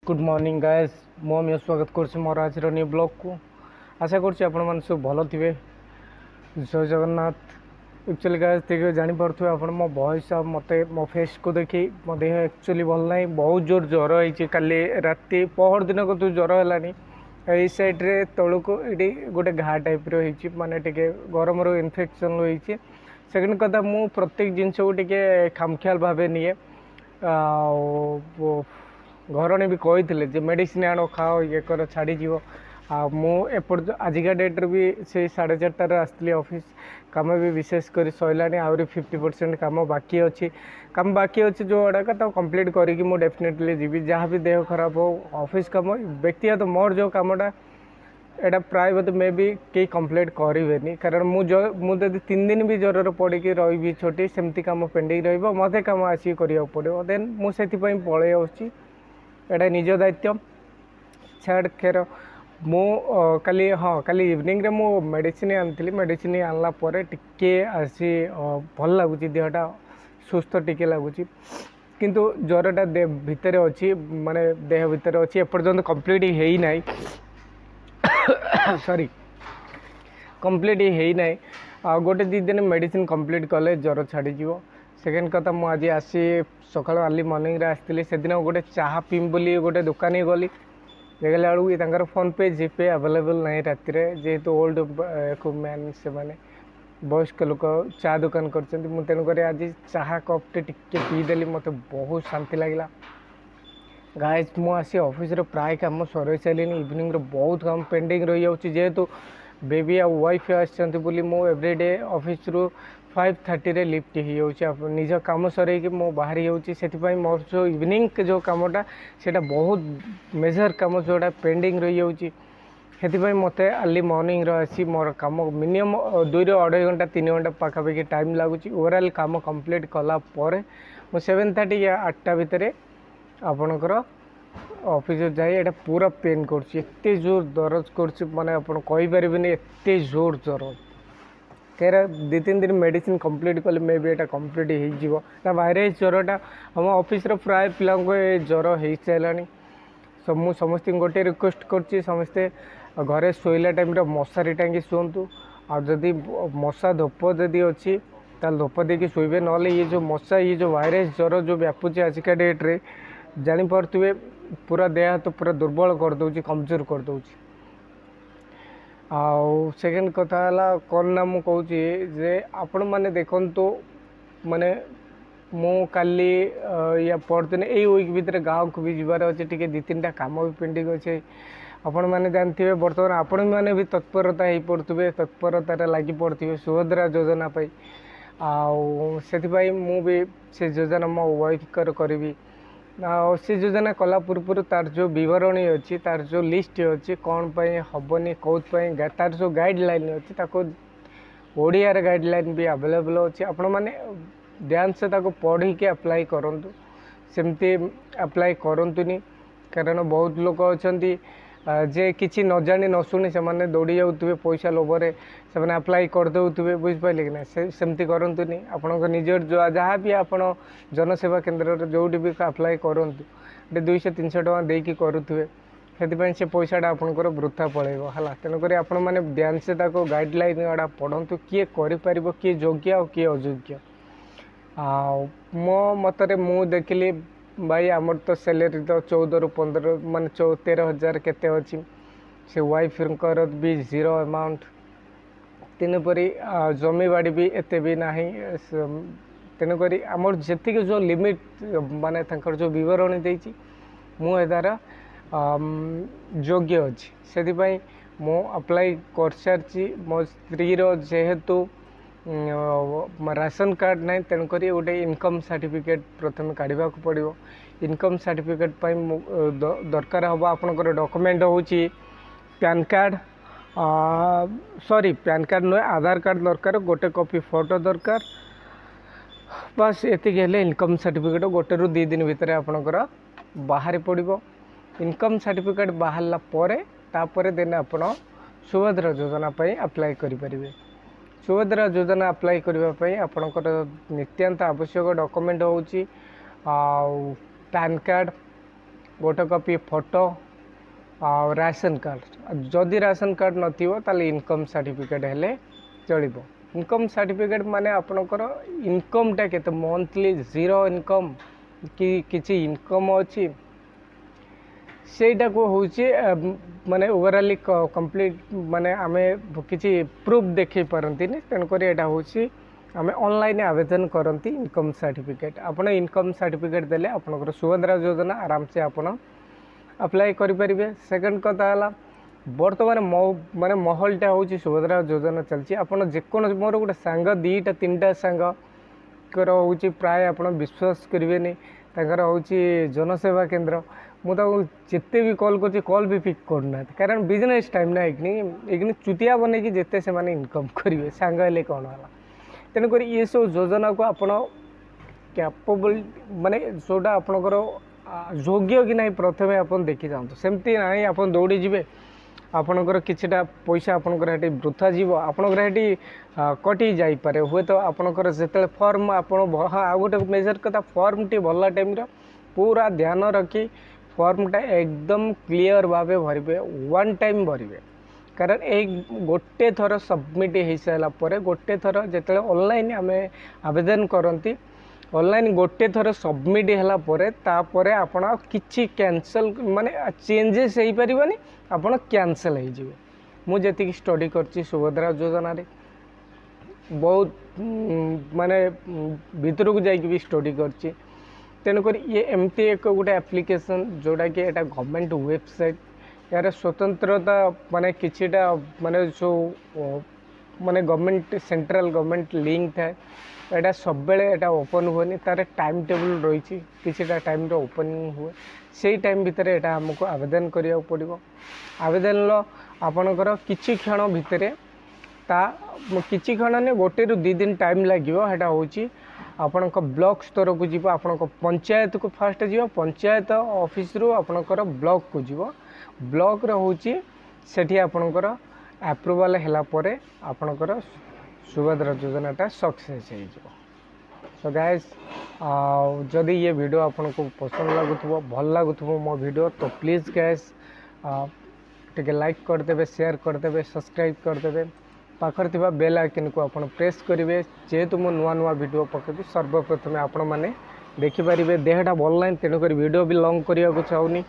Good morning guys मो मैं स्वागत कर मोर आज न्यू ब्लॉग को आशा कर सब भल थे जय जगन्नाथ। एक्चुअली गाइस देखिए जापे आप मो वॉइस मत मो फेस को देखी मो देह एक्चुअली भल ना बहुत जोर ज्वर होती काली राति पहर दिन को तो ज्वर है यही सैड्रे तौक ये गोटे घा टाइप रही माने टे गरम इनफेक्शन रही। सेकेंड कथा मु प्रत्येक जिनस को टे खामख्याल भाव निए घर भी कही मेडिसिन आण खाओ ये कर छाड़ी मुझे आजिका डेट्रे भी से 4:30 आसती ऑफिस काम भी विशेष कर सरला आहरी 50% काम बाकी अच्छी काम बाकी अच्छे जो गुड़ाक तो कम्प्लीट करके मुझे डेफिनेटली जी जहाँ भी देह खराब हो ऑफिस काम व्यक्तिगत मोर जो कमटा एटा प्राय बोध मे भी कई कम्प्लीट करें कारण मुझे 3 दिन भी ज्वर पड़ी रही छोटी सेमती कम पेंडिंग रत कम आसिक करा पड़ो देन मुझे पलि आसी एटा निज दायित्व छाड़ खेर मु काली हाँ काली इवनिंग रे मु मेडिसिन आनी मेडिसिन आनला टिके आसी भल लगुच देहटा सुस्थ टिके लगुच किंतु ज्वरटा भितर अच्छी माने देह भितर अच्छी एपर्यंत कंप्लीट है ना सॉरी कंप्लीट है ना गोटे 2 दिन मेडिसिन कंप्लीट कले ज्वर छाड़ी जीवो। सेकेंड कथा मुझे आसी सका अर्ली मॉर्निंग आसती से दिन गोटे चाह पीम बोली गोटे दुकानी गली देखला बेलू फोन पे जीपे अवेलेबल नहीं राति जेहेतु ओल्ड मैन से माने वयस्क लोक चा दुकान कर तेणुक आज चाह कपटे टिके पीदेली मत बहुत शांति लगला। गाइस मुझे ऑफिस प्राय कम सर सारे इवनिंग बहुत कम पेंडिंग रही जाऊँगी जेहेतु बेबी आ वाइफ आसली मो एवरीडे ऑफिस रु 5:30 रे लिफ्ट हो जाऊँगी निज कम सरई मो बाहरी होती मोर जो इवनिंग जो कमटा से बहुत मेजर कम जोड़ा पेंडिंग रही जाऊँगी से मत अर्ली मॉर्निंग आसी मोर कम मिनिमम 2 ରୁ 2.5 घंटा 3 घंटा पाखापाखि टाइम लगुच ओवरऑल कम कंप्लीट कलापर मु 7:30 या 8टा भितर आपणकर ऑफिस जाए एटा पूरा पेन करते जोर दर्द कर माने आपन कहींपारे एत जोर ज्वर तेरा 2-3 दिन मेडिसिन कंप्लीट कले मे भी एटा कंप्लीट हो वायरस ज्वरटा हम ऑफिस प्राय पिला ज्वर हो सारे मु समस्त गोटे रिक्वेस्ट कर समस्ते घरे शोला टाइम मशारी टांगी शुंतु आदि मशा धूप जदि अच्छी धूप देकी शोबे ना ये जो मशा ये जो वायरस ज्वर जो व्यापुचे आजिका डेट्रे जापे पूरा देह हाथ पूरा दुर्बल करदे कमजोर करदे। सेकेंड कथा कौन ना मु कहूँ जे आपण मैंने देखु माने मु काली या परदिन यही वीक भितर गाँव को भी जबार अच्छे टी 2-3टा काम भी पेंडिंग अच्छे आपण मैंने जानते बर्तमान आपण मैंने भी तत्परता हो पड़े तत्परतार लगी पड़े सुभद्रा योजना से मु भी से योजना मो वाइफ करी से योजना कला पूर्व तार जो बरणी अच्छी तार जो लिस्ट अच्छी कौन हेनी कौन तार जो गाइडलाइन अच्छी ओडिया गाइडलाइन भी अवेलेबल अच्छी आपण मैंने ध्यान से पढ़ी के अप्लाई करूँ सेमती अप्लाई करूँनी कारण बहुत लोग अच्छा जे किसी न जानी न शुणी से मैंने दौड़ी जाऊे पैसा लोभर से अप्लाई करदे बुझिपारे कि ना सेमती करूँनी आपण निजर जो जहाँ भी आप जनसेवा केन्द्र जो भी अप्लाई करूँ 200-300 टका देकी करुवे से पैसाटा आपंकर वृथा पड़ेगा है तेणुक आपण मैंने ध्यान से गाइडलाइन गुड़ा पढ़ु किए कर किए योग्य और किए अयोग्य। मो मतरे मु देखिली भाई आमर तो सैलरी तो 14 ରୁ 15 मान 13,000 केते अच्छी से वाइफ भी 0 अमाउंट तेणुपरी जमी बाड़ी भी एते भी ना तेणुक आमर जी जो लिमिट माने जो बरणी देती मुझार योग्य अच्छी से मु अप्लाई कर सारी मो स्त्री जेहेतु राशन कार्ड ना तेणुक गोटे इनकम सर्टिफिकेट प्रथम काढ़ा पड़ो इनकम सर्टिफिकेट दरकार हम आपंकर डॉक्यूमेंट हूँ pan card sorry pan card नुहे आधार कार्ड दरकार गोटे कॉपी फोटो दरकार बस ये इनकम सर्टिफिकेट 1 ରୁ 2 दिन भितर आपंकर बाहरी पड़ो इनकम सर्टिफिकेट बाहर देन आप सुभद्रा योजना अप्लाई करें। सुभद्रा योजना अप्लाई करने आपणकर नित्यांत आवश्यक डॉक्यूमेंट हूँ पैन कार्ड गोटे कॉपी फोटो और राशन कार्ड जदि राशन कार्ड नथिबो ताले इनकम सर्टिफिकेट हेले चलिबो। इनकम सर्टिफिकेट माने आपनकर इनकमटा केते मंथली जीरो इनकम कि किछि इनकम अछि सेटा को होची माने ओवरऑल कंप्लीट माने आमे किछि प्रूफ देखै परंती ने तेन करी एटा होची आमे ऑनलाइन आवेदन करंती इनकम सर्टिफिकेट। आपण इनकम सर्टिफिकेट देले आपनकर सुभद्रा योजना आराम से आपण अप्लाई करि परिबे। सेकंड कथा हला वर्तमान माने महलटा होची सुभद्रा योजना चलची। आपण जे कोन मोर गोटे संग दीटा तीनटा संग कर होची प्राय आपण विश्वास करिवेनी ताकर होची जनसेवा केंद्र मुझे जिते भी कॉल कर कॉल भी पिक करना कारण बिजनेस टाइम ना एक चुतिया बन कि जिते से माने इनकम करेंगे सांग हेल्ले कौन है तेणुक ये सब योजना को आप कैपेबल माने जोटा आपणकर योग्य कि नहीं प्रथम आप देखी जातु सेमती ना आप दौड़ी जी आपणकर किछिटा पैसा आपणकर हेटी वृथा जीव आपणकर हेटी कटि जाइपे हुए तो आपणकर जिते फॉर्म आप हाँ गोटे मेजर कथा फॉर्म टी भरला टाइम पूरा ध्यान रखी फॉर्मटा एकदम क्लियर भाव भरवे वन टाइम भरवे कारण एक गोटे थर सबमिट हो सारापर गोटे थर जिते ऑनलाइन आम आवेदन करती ऑनलाइन गोटे थर सबमिट है आपण किसी कैंसल माने चेंजेस हो पारनी आपड़ कैंसल हो जी स्टडी कर सुभद्रा योजना रे बहुत माने भीतर को जाकि भी स्टडी कर तेणुक ये एमती एक गोटे एप्लिकेशन जोड़ा कि एटा गवर्नमेंट वेबसाइट यार स्वतंत्रता माने किछिटा माने जो माने गवर्नमेंट सेंट्रल गवर्नमेंट लिंक थाए एटा सब बेले एटा ओपन हुए तार टाइम टेबल रही किछिटा टाइम रे ओपनिंग हुए से टाइम भितर एटा हमको आवेदन करिया पड़िबो। आवेदन आपणकर किछि क्षण भितर ता किछि क्षण ने गोटे रु 2 दिन टाइम लागिवो हेटा होची आपण ब्लॉक स्तर को जीव आपण पंचायत को फास्ट जीव पंचायत ऑफिस रु आपणकर ब्लॉक को जीव ब्लॉक रे होची सेठी आपणकर अप्रूवल हैला परे आपणकर सुभद्रा योजनाटा सक्सेस हो जीव। सो गाइस जदि ये वीडियो आपन को पसंद लगुथबो भल लगुथबो मो वीडियो तो प्लीज गाइस टिके लाइक कर देबे शेयर कर देबे सब्सक्राइब कर देबे पाखर थिबा बेल आइकन को आपण प्रेस करेंगे जेहेतु मो नुआ नुआ वीडियो पकड़ी सर्वप्रथमे आपण माने देखि पारिबे देहटा भल लाइन तेणुक वीडियो भी लॉन्ग करने को चाहूनी।